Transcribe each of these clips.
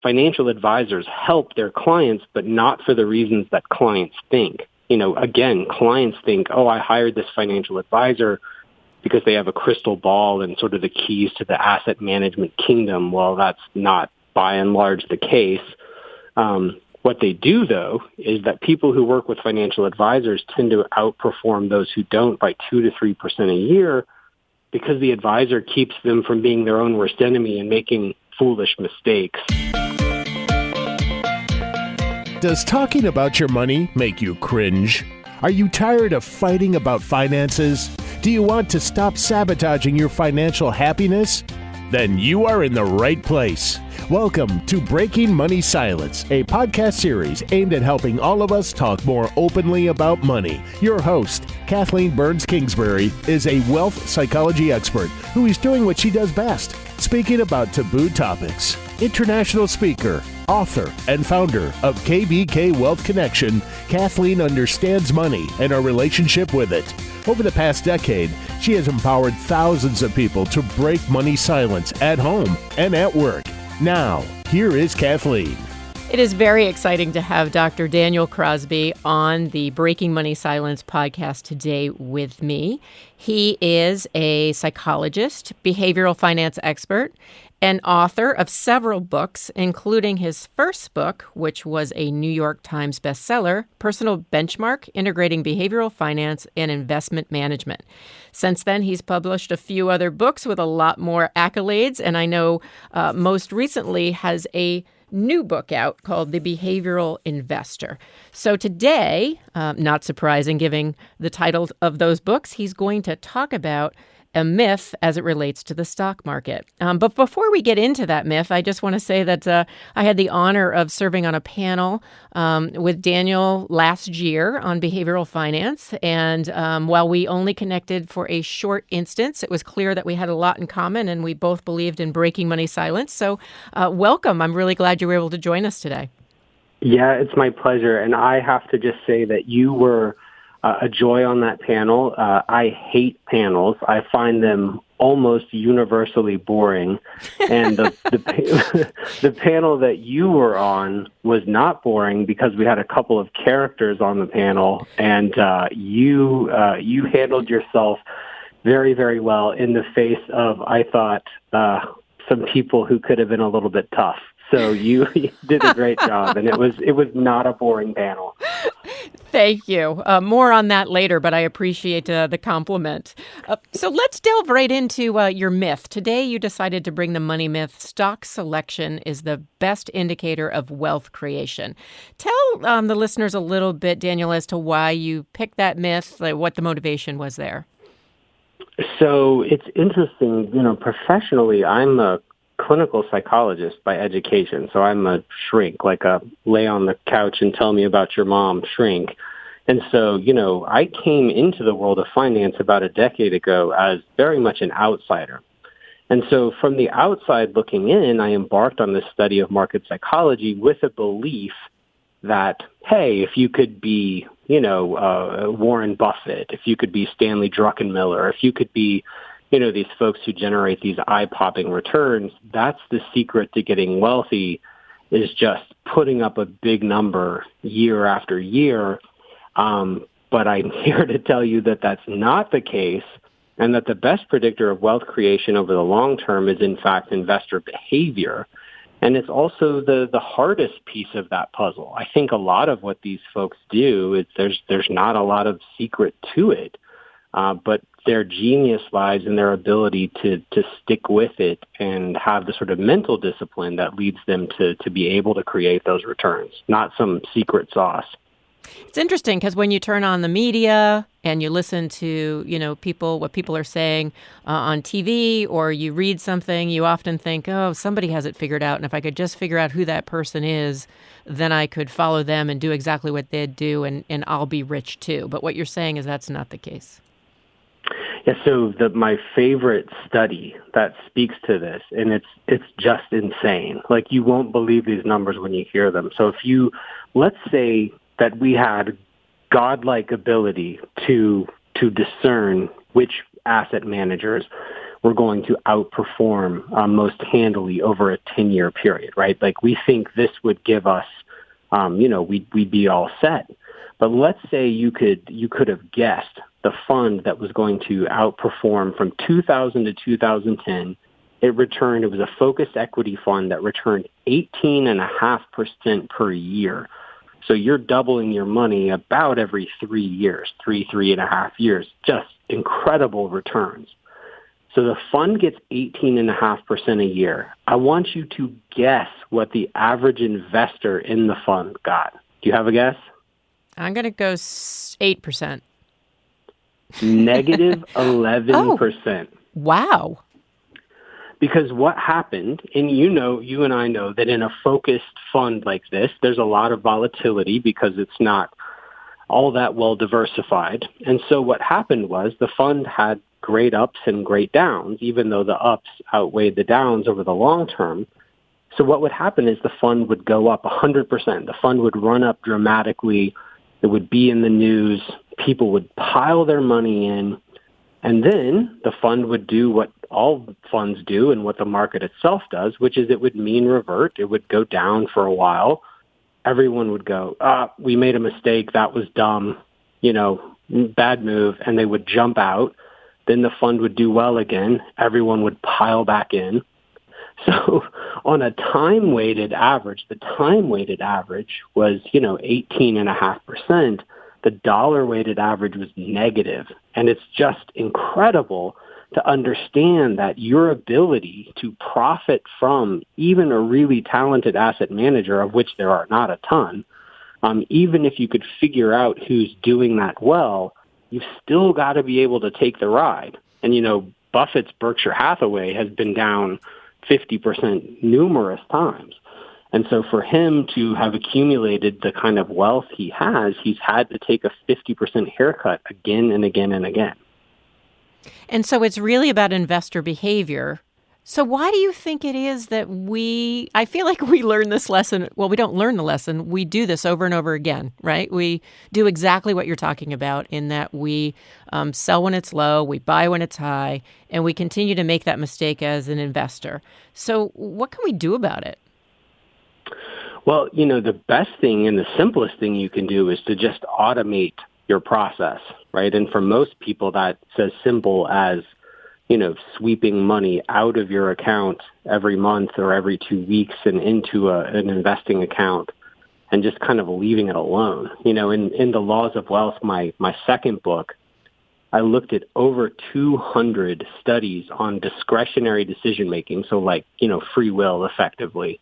financial advisors help their clients, but not for the reasons that clients think. Again, clients think, oh, I hired this financial advisor because they have a crystal ball and sort of the keys to the asset management kingdom. Well, that's not by and large the case. What they do, though, is that people who work with financial advisors tend to outperform those who don't by 2 to 3% a year because the advisor keeps them from being their own worst enemy and making foolish mistakes. Does talking about your money make you cringe? Are you tired of fighting about finances? Do you want to stop sabotaging your financial happiness? Then you are in the right place. Welcome to Breaking Money Silence, a podcast series aimed at helping all of us talk more openly about money. Your host, Kathleen Kingsbury, is a wealth psychology expert who is doing what she does best, speaking about taboo topics. International speaker, author, and founder of KBK Wealth Connection, Kathleen understands money and our relationship with it. Over the past decade, she has empowered thousands of people to break money silence at home and at work. Now, here is Kathleen. It is very exciting to have Dr. Daniel Crosby on the Breaking Money Silence podcast today with me. He is a psychologist, behavioral finance expert, and author of several books, including his first book, which was a New York Times bestseller, Personal Benchmark, Integrating Behavioral Finance and Investment Management. Since then, he's published a few other books with a lot more accolades, and I know most recently has a new book out called The Behavioral Investor. So today, not surprising given the titles of those books, he's going to talk about a myth as it relates to the stock market. But before we get into that myth, I just want to say that I had the honor of serving on a panel with Daniel last year on behavioral finance. And while we only connected for a short instance, it was clear that we had a lot in common and we both believed in breaking money silence. So welcome. I'm really glad you were able to join us today. Yeah, it's my pleasure. And I have to just say that you were a joy on that panel. I hate panels. I find them almost universally boring. And the panel that you were on was not boring because we had a couple of characters on the panel, and you handled yourself very, very well in the face of, I thought, some people who could have been a little bit tough. So you did a great job, and it was not a boring panel. Thank you. More on that later, but I appreciate the compliment. So let's delve right into your myth. Today, you decided to bring the money myth. Stock selection is the best indicator of wealth creation. Tell the listeners a little bit, Daniel, as to why you picked that myth, what the motivation was there. So it's interesting. Professionally, I'm a clinical psychologist by education. So I'm a shrink, like a lay on the couch and tell me about your mom shrink. And so, I came into the world of finance about a decade ago as very much an outsider. And so from the outside looking in, I embarked on this study of market psychology with a belief that, hey, if you could be, Warren Buffett, if you could be Stanley Druckenmiller, if you could be these folks who generate these eye-popping returns, that's the secret to getting wealthy, is just putting up a big number year after year. But I'm here to tell you that that's not the case, and that the best predictor of wealth creation over the long term is, in fact, investor behavior. And it's also the hardest piece of that puzzle. I think a lot of what these folks do is there's not a lot of secret to it. But their genius lies in their ability to stick with it and have the sort of mental discipline that leads them to be able to create those returns, not some secret sauce. It's interesting because when you turn on the media and you listen to, what people are saying on TV, or you read something, you often think, oh, somebody has it figured out. And if I could just figure out who that person is, then I could follow them and do exactly what they'd do, and I'll be rich too. But what you're saying is that's not the case. Yeah, so my favorite study that speaks to this, and it's just insane. Like, you won't believe these numbers when you hear them. So let's say that we had godlike ability to discern which asset managers we're going to outperform most handily over a 10-year period, right? Like we think this would give us, we'd be all set. But let's say you could have guessed the fund that was going to outperform from 2000 to 2010. It was a focused equity fund that returned 18.5% per year. So you're doubling your money about every 3 years, 3.5 years, just incredible returns. So the fund gets 18.5% a year. I want you to guess what the average investor in the fund got. Do you have a guess? I'm going to go 8%. Negative 11%. Oh, wow. Because what happened, and you and I know that in a focused fund like this, there's a lot of volatility because it's not all that well diversified. And so what happened was the fund had great ups and great downs, even though the ups outweighed the downs over the long term. So what would happen is the fund would go up 100%. The fund would run up dramatically. It would be in the news. People would pile their money in. And then the fund would do what all funds do and what the market itself does, which is it would mean revert. It would go down for a while. Everyone would go, we made a mistake. That was dumb, bad move. And they would jump out. Then the fund would do well again. Everyone would pile back in. So on a time-weighted average, the time-weighted average was, 18.5%. The dollar-weighted average was negative. And it's just incredible to understand that your ability to profit from even a really talented asset manager, of which there are not a ton, even if you could figure out who's doing that well, you've still got to be able to take the ride. And, Buffett's Berkshire Hathaway has been down 50% numerous times. And so for him to have accumulated the kind of wealth he has, he's had to take a 50% haircut again and again and again. And so it's really about investor behavior. So why do you think it is that I feel like we learn this lesson? Well, we don't learn the lesson. We do this over and over again, right? We do exactly what you're talking about in that we sell when it's low, we buy when it's high, and we continue to make that mistake as an investor. So what can we do about it? Well, the best thing and the simplest thing you can do is to just automate your process, right? And for most people, that's as simple as, sweeping money out of your account every month or every 2 weeks and into an investing account and just kind of leaving it alone. In The Laws of Wealth, my second book, I looked at over 200 studies on discretionary decision-making, so like, free will effectively,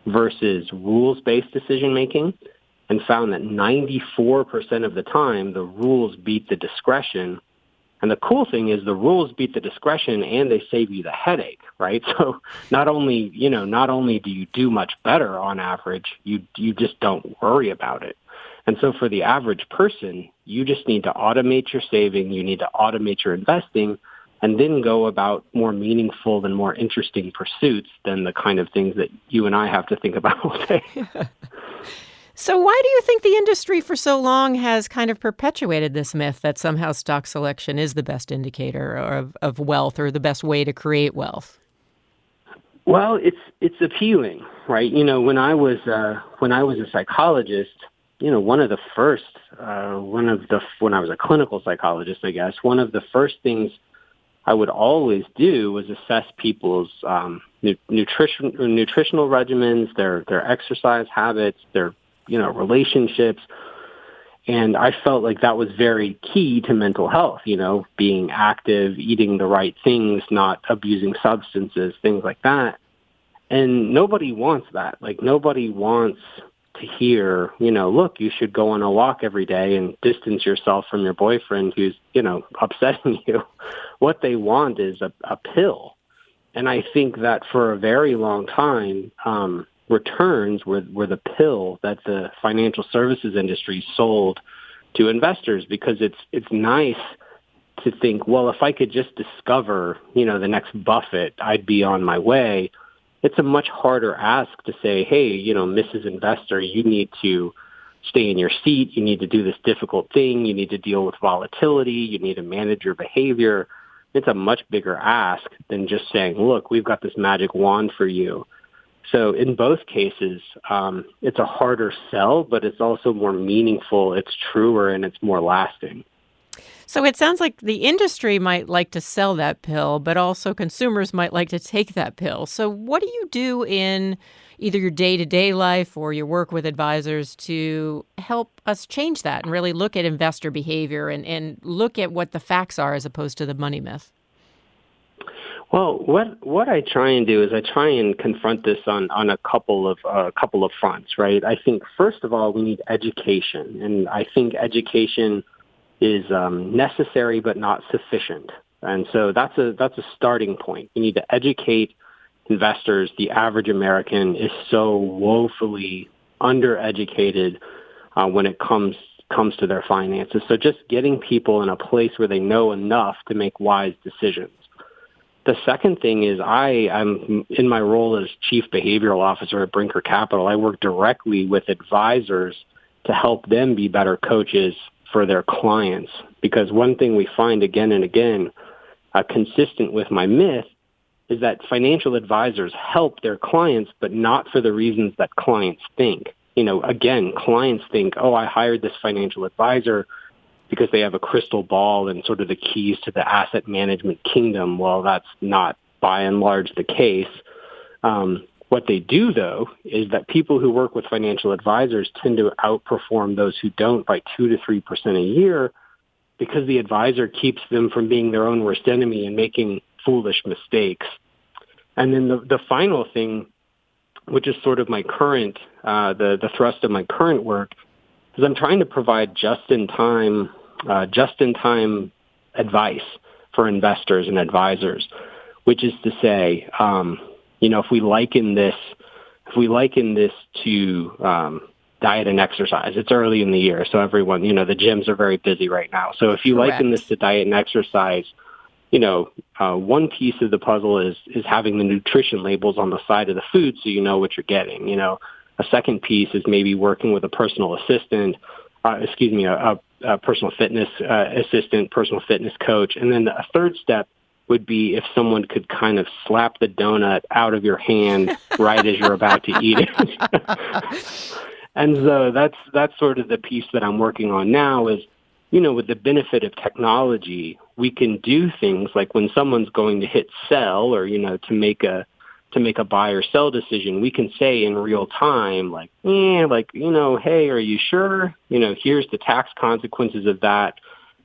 versus rules-based decision-making, and found that 94% of the time, the rules beat the discretion. And the cool thing is the rules beat the discretion and they save you the headache, right? So not only do you do much better on average, you just don't worry about it. And so for the average person, you just need to automate your saving, you need to automate your investing, and then go about more meaningful and more interesting pursuits than the kind of things that you and I have to think about all day. So why do you think the industry for so long has kind of perpetuated this myth that somehow stock selection is the best indicator of wealth or the best way to create wealth? Well, it's appealing, right? When I was a psychologist, when I was a clinical psychologist, I guess, one of the first things I would always do was assess people's nutritional regimens, their exercise habits, their relationships. And I felt like that was very key to mental health, being active, eating the right things, not abusing substances, things like that. And nobody wants that. Like nobody wants to hear, look, you should go on a walk every day and distance yourself from your boyfriend who's, upsetting you. What they want is a pill. And I think that for a very long time, returns were the pill that the financial services industry sold to investors, because it's nice to think, well, if I could just discover, the next Buffett, I'd be on my way. It's a much harder ask to say, hey, Mrs. Investor, you need to stay in your seat. You need to do this difficult thing. You need to deal with volatility. You need to manage your behavior. it's a much bigger ask than just saying, look, we've got this magic wand for you. So in both cases, it's a harder sell, but it's also more meaningful, it's truer, and it's more lasting. So it sounds like the industry might like to sell that pill, but also consumers might like to take that pill. So what do you do in either your day-to-day life or your work with advisors to help us change that and really look at investor behavior and look at what the facts are as opposed to the money myth? Well, what I try and do is I try and confront this on a couple of fronts, right? I think first of all we need education, and I think education is necessary but not sufficient, and so that's a starting point. We need to educate investors. The average American is so woefully undereducated when it comes to their finances. So just getting people in a place where they know enough to make wise decisions. The second thing is I'm in my role as Chief Behavioral Officer at Brinker Capital. I work directly with advisors to help them be better coaches for their clients. Because one thing we find again and again, consistent with my myth, is that financial advisors help their clients, but not for the reasons that clients think. Again, clients think, oh, I hired this financial advisor because they have a crystal ball and sort of the keys to the asset management kingdom. Well, that's not by and large the case. What they do, though, is that people who work with financial advisors tend to outperform those who don't by 2 to 3% a year because the advisor keeps them from being their own worst enemy and making foolish mistakes. And then the final thing, which is sort of my current, the thrust of my current work, is I'm trying to provide just-in-time advice for investors and advisors, which is to say, if we liken this to diet and exercise, it's early in the year, so everyone, the gyms are very busy right now. So if you liken this to diet and exercise, one piece of the puzzle is having the nutrition labels on the side of the food so you know what you're getting. A second piece is maybe working with a personal assistant, a personal fitness assistant, personal fitness coach. And then a third step would be if someone could kind of slap the donut out of your hand right as you're about to eat it. And so that's sort of the piece that I'm working on now is, with the benefit of technology, we can do things like when someone's going to hit sell or, to make a buy or sell decision, we can say in real time, hey, are you sure? Here's the tax consequences of that.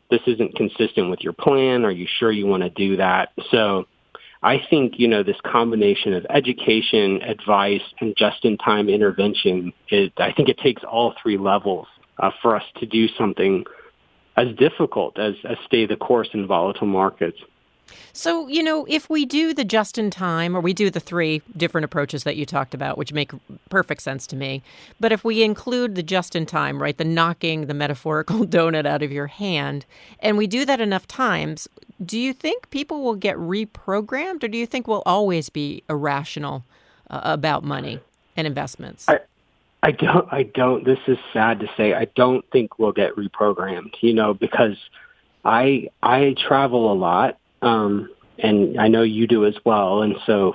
This isn't consistent with your plan. Are you sure you want to do that? So I think, this combination of education, advice, and just-in-time intervention, I think it takes all three levels for us to do something as difficult as stay the course in volatile markets. So, if we do the just-in-time, or we do the three different approaches that you talked about, which make perfect sense to me, but if we include the just-in-time, right, the knocking the metaphorical donut out of your hand, and we do that enough times, do you think people will get reprogrammed, or do you think we'll always be irrational about money and investments? I don't, this is sad to say, I don't think we'll get reprogrammed, because I travel a lot. And I know you do as well. And so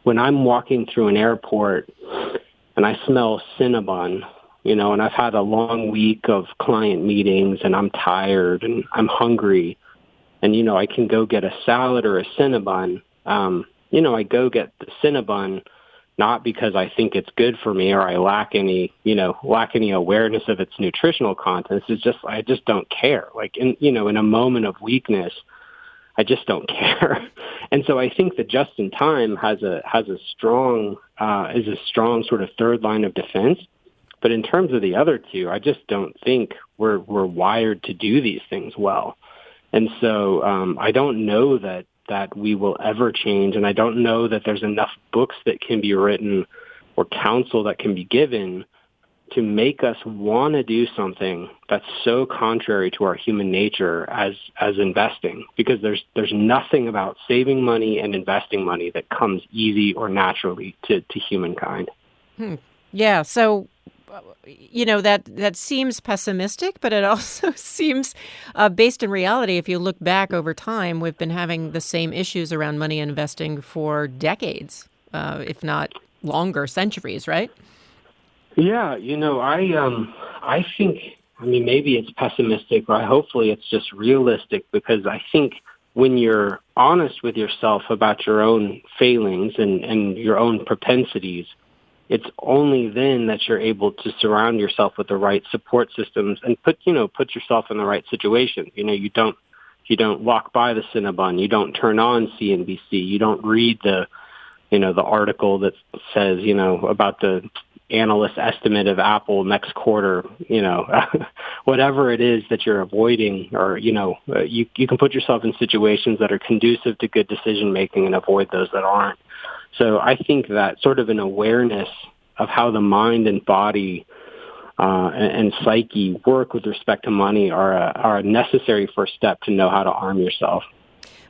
when I'm walking through an airport and I smell Cinnabon, and I've had a long week of client meetings and I'm tired and I'm hungry and, I can go get a salad or a Cinnabon, I go get the Cinnabon not because I think it's good for me or I lack any awareness of its nutritional content. It's just, I just don't care. Like in a moment of weakness, I just don't care. And so I think that just in time is a strong sort of third line of defense. But in terms of the other two, I just don't think we're wired to do these things well. And so I don't know that we will ever change. And I don't know that there's enough books that can be written or counsel that can be given to make us want to do something that's so contrary to our human nature as investing, because there's nothing about saving money and investing money that comes easy or naturally to humankind. Yeah. So that seems pessimistic, but it also seems based in reality. If you look back over time, we've been having the same issues around money investing for decades, if not longer, centuries, right? Yeah, I think, maybe it's pessimistic, or hopefully it's just realistic, because I think when you're honest with yourself about your own failings and your own propensities, it's only then that you're able to surround yourself with the right support systems and put yourself in the right situation. You don't walk by the Cinnabon, you don't turn on CNBC, you don't read the article that says, about the analyst estimate of Apple next quarter, whatever it is that you're avoiding, or, you can put yourself in situations that are conducive to good decision making and avoid those that aren't. So I think that sort of an awareness of how the mind and body and psyche work with respect to money are a necessary first step to know how to arm yourself.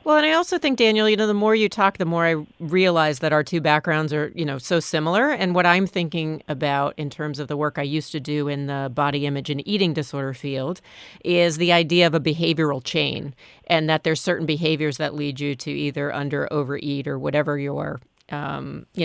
Well, and I also think, Daniel, the more you talk, the more I realize that our two backgrounds are, so similar. And what I'm thinking about in terms of the work I used to do in the body image and eating disorder field is the idea of a behavioral chain, and that there's certain behaviors that lead you to either under, overeat, or whatever your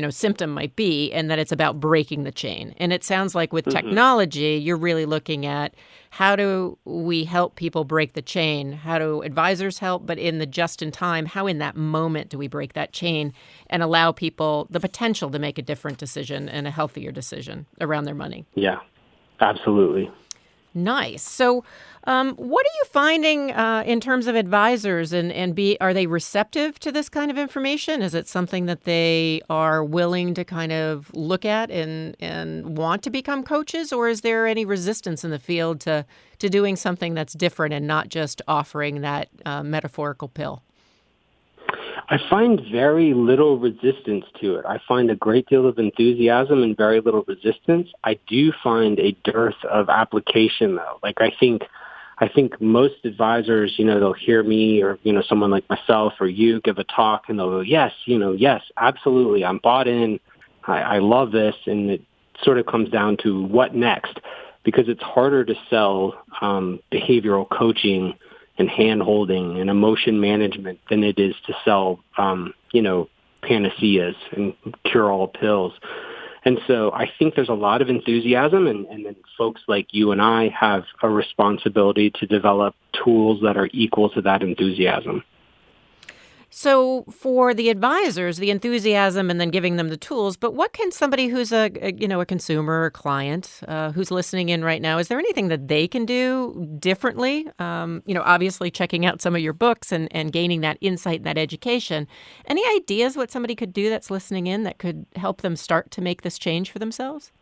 symptom might be, and that it's about breaking the chain. And it sounds like with technology, you're really looking at how do we help people break the chain? How do advisors help? But in the just in time, how in that moment do we break that chain and allow people the potential to make a different decision and a healthier decision around their money? Yeah, absolutely. Nice. So what are you finding in terms of advisors, and are they receptive to this kind of information? Is it something that they are willing to kind of look at and want to become coaches, or is there any resistance in the field to doing something that's different and not just offering that metaphorical pill? I find very little resistance to it. I find a great deal of enthusiasm and very little resistance. I do find a dearth of application, though. Like, I think most advisors, they'll hear me or, someone like myself or you give a talk, and they'll go, yes, yes, absolutely, I'm bought in. I love this. And it sort of comes down to what next, because it's harder to sell behavioral coaching and hand-holding and emotion management than it is to sell, panaceas and cure-all pills. And so I think there's a lot of enthusiasm, and then folks like you and I have a responsibility to develop tools that are equal to that enthusiasm. So for the advisors, the enthusiasm and then giving them the tools, but what can somebody who's a consumer or client who's listening in right now, is there anything that they can do differently? Obviously checking out some of your books and gaining that insight and that education. Any ideas what somebody could do that's listening in that could help them start to make this change for themselves?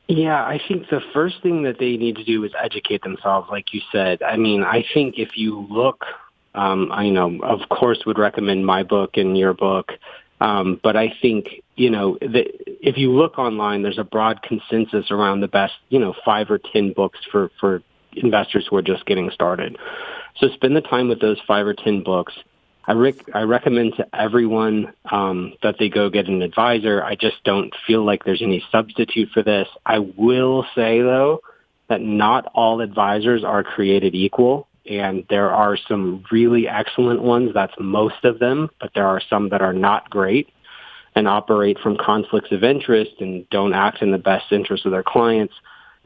Yeah, I think the first thing that they need to do is educate themselves, like you said. I think if you look, of course, would recommend my book and your book. But I think, if you look online, there's a broad consensus around the best, 5 or 10 books for investors who are just getting started. So spend the time with those 5 or 10 books. I recommend to everyone that they go get an advisor. I just don't feel like there's any substitute for this. I will say, though, that not all advisors are created equal. And there are some really excellent ones. That's most of them. But there are some that are not great and operate from conflicts of interest and don't act in the best interest of their clients.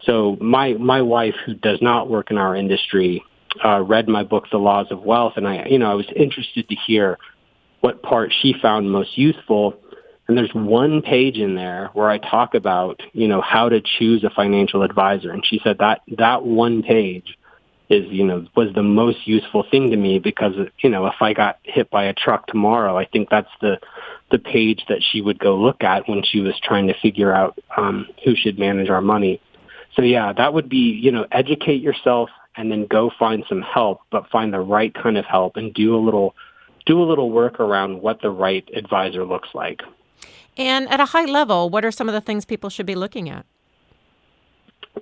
So my wife, who does not work in our industry, read my book, The Laws of Wealth. And I was interested to hear what part she found most useful. And there's one page in there where I talk about, how to choose a financial advisor. And she said that one page was the most useful thing to me, because, if I got hit by a truck tomorrow, I think that's the page that she would go look at when she was trying to figure out who should manage our money. So yeah, that would be, educate yourself and then go find some help, but find the right kind of help and do a little work around what the right advisor looks like. And at a high level, what are some of the things people should be looking at?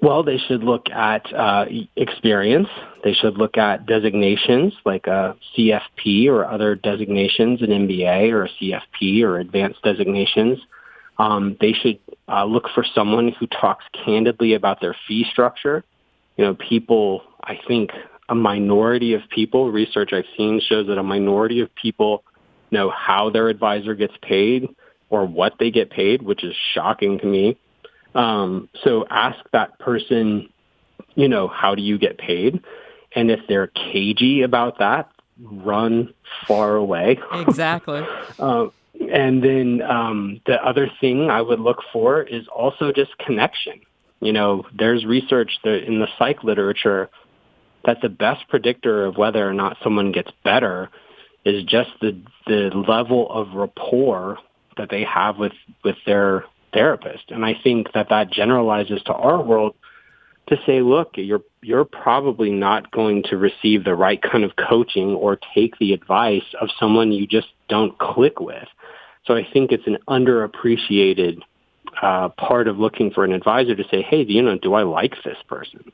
Well, they should look at experience. They should look at designations like a CFP or other designations, an MBA or a CFP or advanced designations. They should look for someone who talks candidly about their fee structure. People, I think a minority of people, research I've seen shows that a minority of people know how their advisor gets paid or what they get paid, which is shocking to me. So ask that person, how do you get paid? And if they're cagey about that, run far away. Exactly. And then the other thing I would look for is also just connection. There's research that in the psych literature that the best predictor of whether or not someone gets better is just the level of rapport that they have with their therapist. And I think that generalizes to our world to say, look, you're probably not going to receive the right kind of coaching or take the advice of someone you just don't click with. So I think it's an underappreciated part of looking for an advisor to say, hey, do I like this person?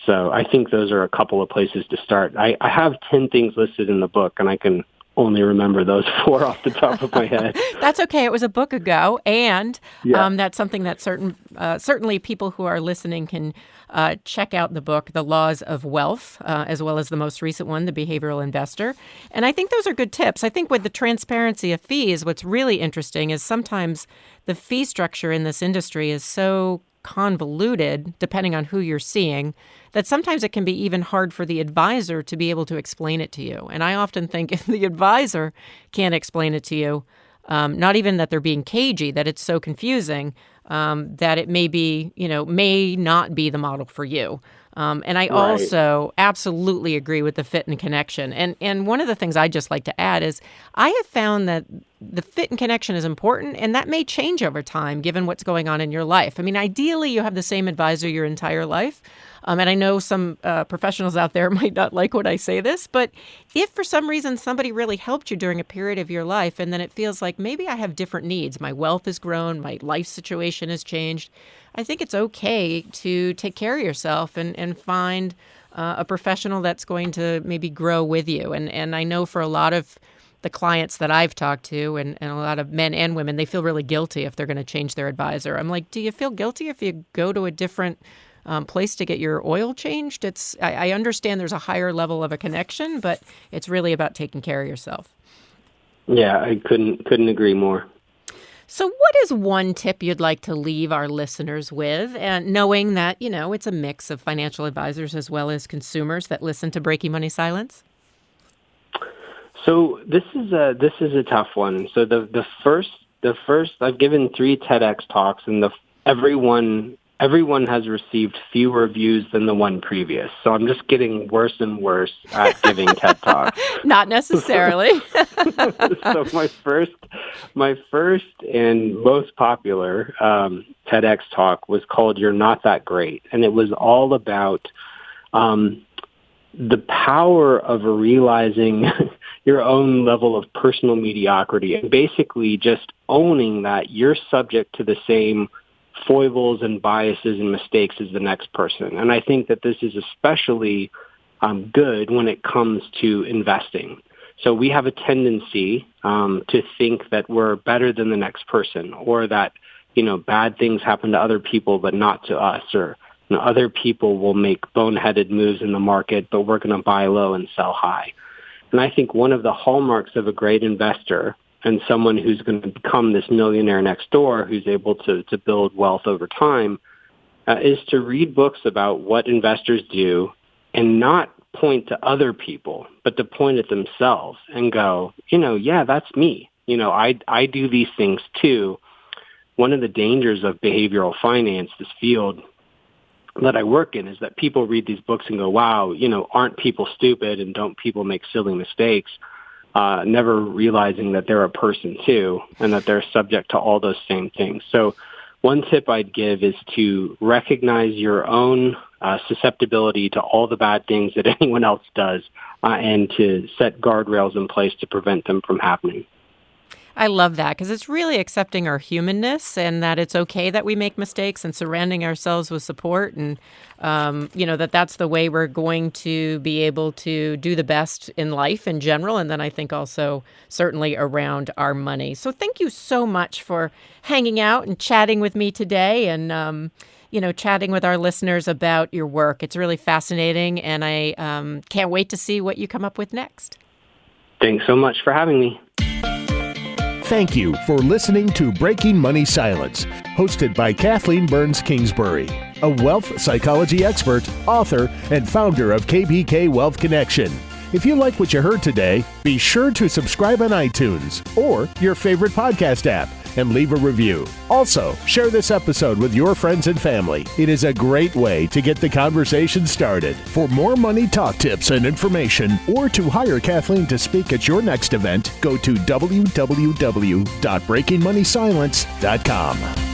So I think those are a couple of places to start. I have 10 things listed in the book, and I can only remember those 4 off the top of my head. That's okay. It was a book ago, and Yeah. that's something that certainly people who are listening can check out the book, The Laws of Wealth, as well as the most recent one, The Behavioral Investor. And I think those are good tips. I think with the transparency of fees, what's really interesting is sometimes the fee structure in this industry is so convoluted, depending on who you're seeing, that sometimes it can be even hard for the advisor to be able to explain it to you. And I often think if the advisor can't explain it to you, not even that they're being cagey, that it's so confusing, that it may not be the model for you. And I also absolutely agree with the fit and connection. And one of the things I just like to add is I have found that the fit and connection is important, and that may change over time given what's going on in your life. I mean, ideally, you have the same advisor your entire life. And I know some professionals out there might not like when I say this, but if for some reason somebody really helped you during a period of your life and then it feels like maybe I have different needs, my wealth has grown, my life situation has changed, I think it's okay to take care of yourself and find a professional that's going to maybe grow with you. And I know for a lot of the clients that I've talked to and a lot of men and women, they feel really guilty if they're going to change their advisor. I'm like, do you feel guilty if you go to a different place to get your oil changed? I understand there's a higher level of a connection, but it's really about taking care of yourself. Yeah, I couldn't agree more. So what is one tip you'd like to leave our listeners with, and knowing that, it's a mix of financial advisors as well as consumers that listen to Breaking Money Silence? So this is a tough one. So the first I've given 3 TEDx talks, and everyone has received fewer views than the one previous. So I'm just getting worse and worse at giving TED Talks. Not necessarily. So my first and most popular TEDx talk was called "You're Not That Great," and it was all about the power of realizing your own level of personal mediocrity and basically just owning that you're subject to the same foibles and biases and mistakes as the next person. And I think that this is especially good when it comes to investing. So we have a tendency to think that we're better than the next person, or that, bad things happen to other people but not to us, or other people will make boneheaded moves in the market, but we're going to buy low and sell high. And I think one of the hallmarks of a great investor and someone who's going to become this millionaire next door who's able to build wealth over time is to read books about what investors do and not point to other people, but to point at themselves and go, yeah, that's me. I do these things too. One of the dangers of behavioral finance, this field that I work in, is that people read these books and go, wow, aren't people stupid and don't people make silly mistakes? Never realizing that they're a person too, and that they're subject to all those same things. So one tip I'd give is to recognize your own susceptibility to all the bad things that anyone else does, and to set guardrails in place to prevent them from happening. I love that because it's really accepting our humanness and that it's okay that we make mistakes and surrounding ourselves with support and, that's the way we're going to be able to do the best in life in general. And then I think also certainly around our money. So thank you so much for hanging out and chatting with me today and, chatting with our listeners about your work. It's really fascinating, and I can't wait to see what you come up with next. Thanks so much for having me. Thank you for listening to Breaking Money Silence, hosted by Kathleen Burns Kingsbury, a wealth psychology expert, author, and founder of KBK Wealth Connection. If you like what you heard today, be sure to subscribe on iTunes or your favorite podcast app and leave a review. Also, share this episode with your friends and family. It is a great way to get the conversation started. For more money talk tips and information, or to hire Kathleen to speak at your next event, go to www.breakingmoneysilence.com.